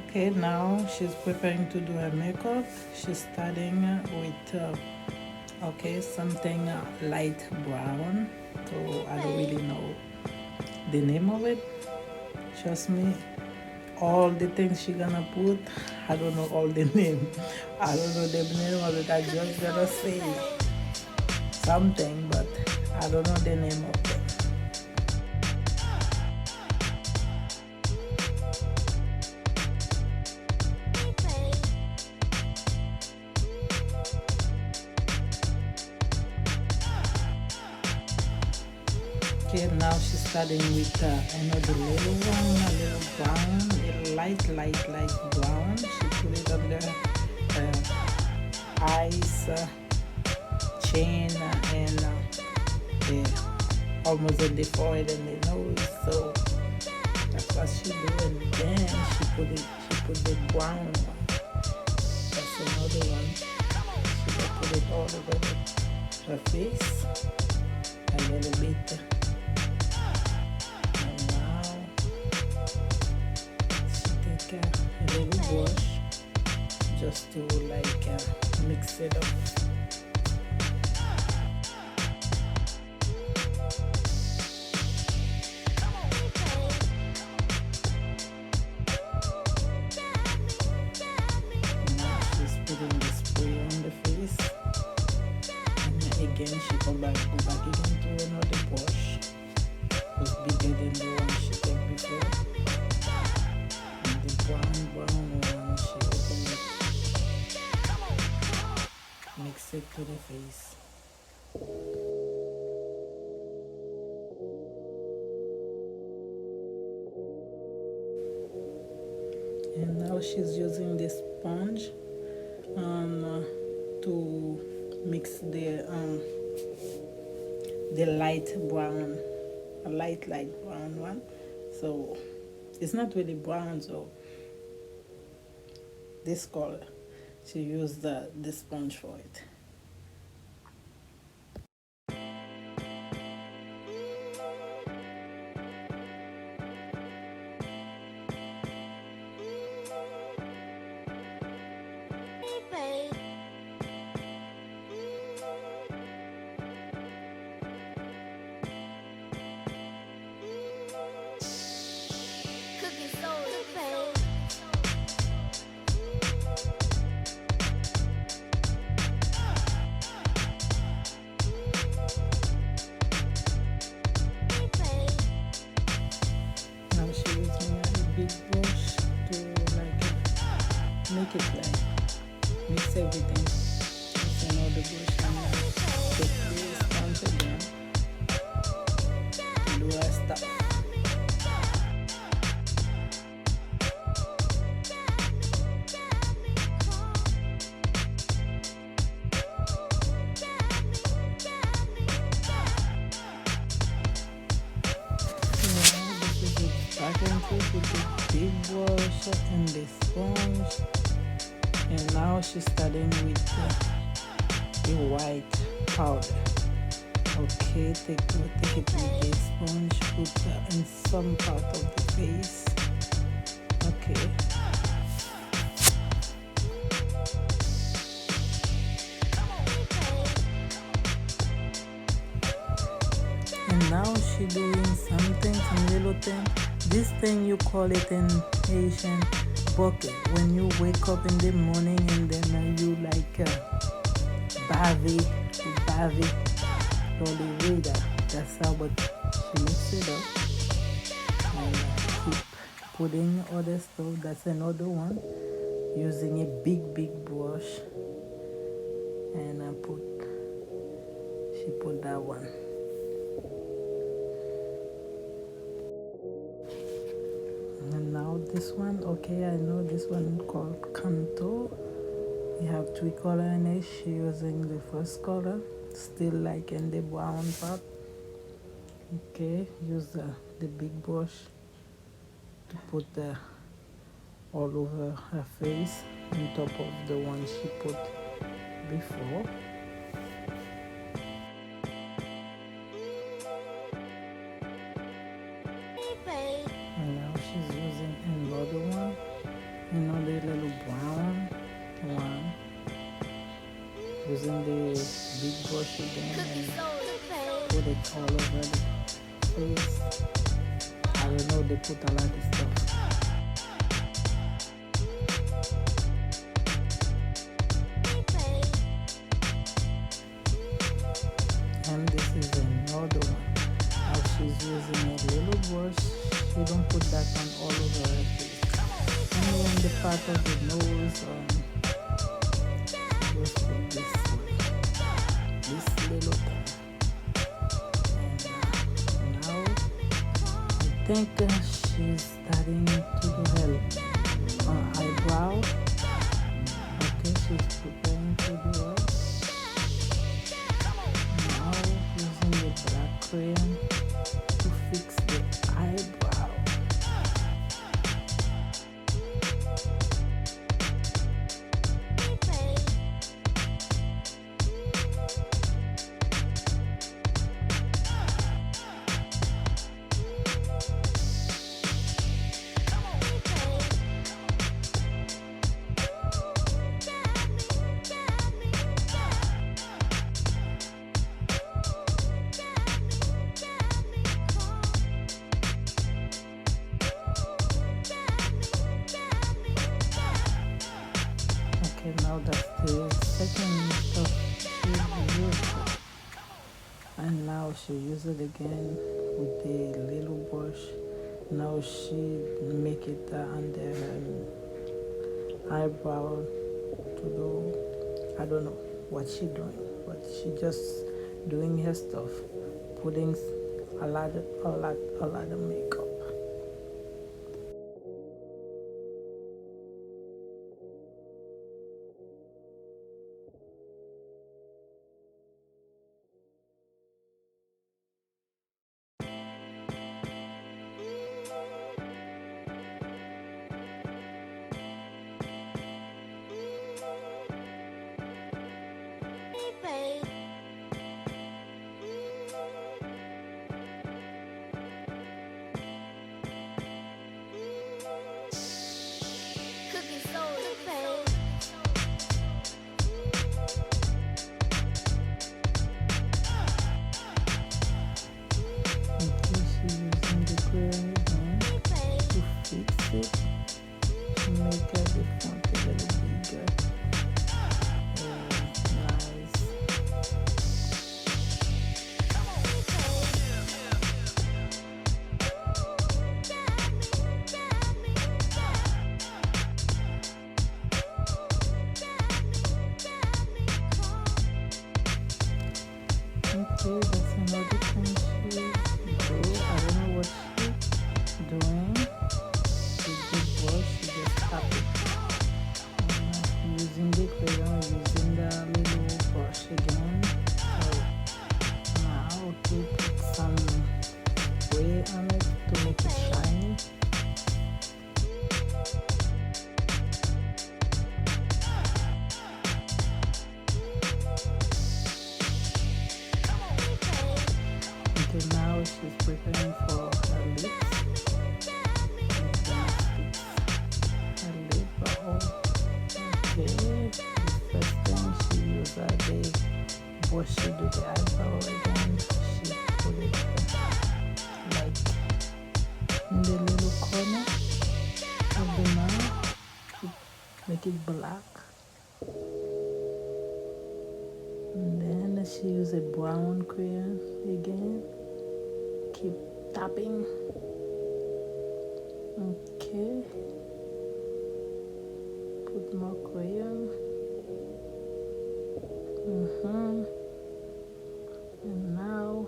Okay, now she's preparing to do her makeup. She's starting with okay, something light brown. So I don't really know the name of it. Trust me, all the things she gonna put, I don't know all the name. I don't know the name of it. I just gonna say something, but I don't know the name of them. Okay, now she's starting with another little one, a little brown, a light brown. She put it under eyes, chin, and almost on the forehead and the nose. So that's what she do. And then she put the brown one. That's another one. She will put it all over her face a little bit. A little wash just to like mix it up. Now she's putting the spray on the face, and again she go back again to another wash. It was bigger than the one she did before. Brown one, she open it, mix it to the face. And now she's using this sponge to mix the light brown, a light brown one. So it's not really brown, so this color. She used the sponge for it. Make it like mix everything. It's another brush and take the sponge again to do our stuff. This is the back and forth with the big brush and the sponge. And now she's starting with the white powder. Okay, take it with the sponge, put in some part of the face. Okay. And now she's doing something, some little thing. This thing you call it in Haitian bucket. When you wake up in the morning and then you like bave all the way that. That's how but she mix it up and keep putting other stuff. That's another one using a big brush and she put that one. And now this one, okay, I know this one called Canto. You have three colors in it. She using the first color, still like in the brown part. Okay, use the big brush to put all over her face on top of the one she put before. And now she's using another one. And it all over the face. I don't know, they put a lot of stuff. And this is another one. Now she's using a little brush. She don't put that on all over her face. Only on the part of the nose. She just put this little thing. And now I think she's starting to do her eyebrow. Okay, she's preparing to do it. Using the black crayon to fix the eyebrow. Okay, now that's the second stuff she used. And now she uses it again with the little brush. Now she make it under her eyebrow to do, I don't know what she doing, but she just doing her stuff, putting a lot of makeup. Okay, that's another thing she do. I don't know what she's doing. With the brush, she just tap it. Using the crayon, using the little brush again. So now to put some way on it to make it shiny. Okay, now she's preparing for her lips. Her lip. Okay, the first thing she used the brush, she do the eyebrow again. She put it like in the little corner of the mouth to make it black. And then she used a brown crayon again. Keep tapping. Okay. Put more crayon. And now,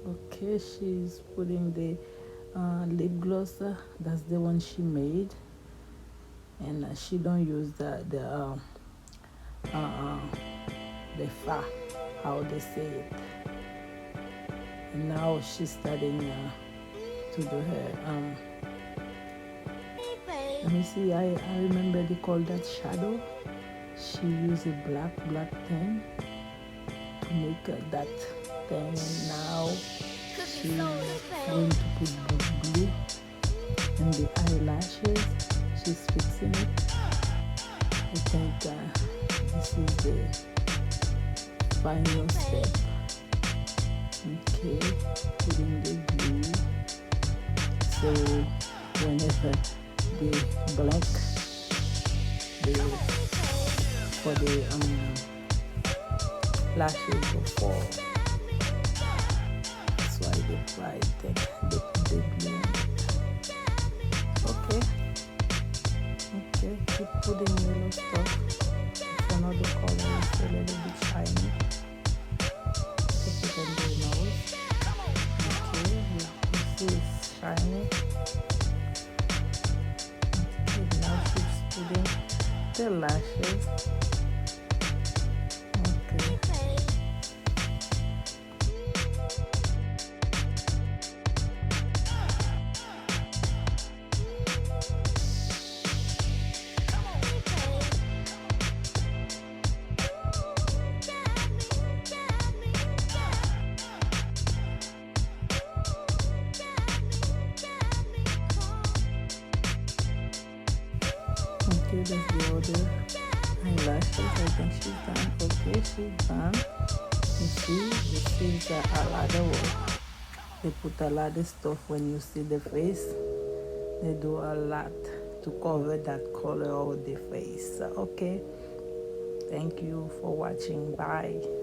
okay, she's putting the lip gloss. That's the one she made. And she don't use the fa, how they say it. And now she's starting to do her let me see, I remember they call that shadow. She used a black thing to make that thing. And now she's going to put blue in the eyelashes. She's fixing it. I think this is the final step. Okay, putting the glue. So whenever they blink, they for the lashes will fall. That's why they apply the glue. Okay, okay, keep putting yellow stuff. If another color is a little bit shiny, put it on the nose. Okay, this is shiny. Okay, now she's putting the lashes. Okay. Okay, that's the other eyelashes. I think she's done. Okay, she's done. You see, this is a lot of work. They put a lot of stuff when you see the face. They do a lot to cover that color of the face. Okay, thank you for watching. Bye.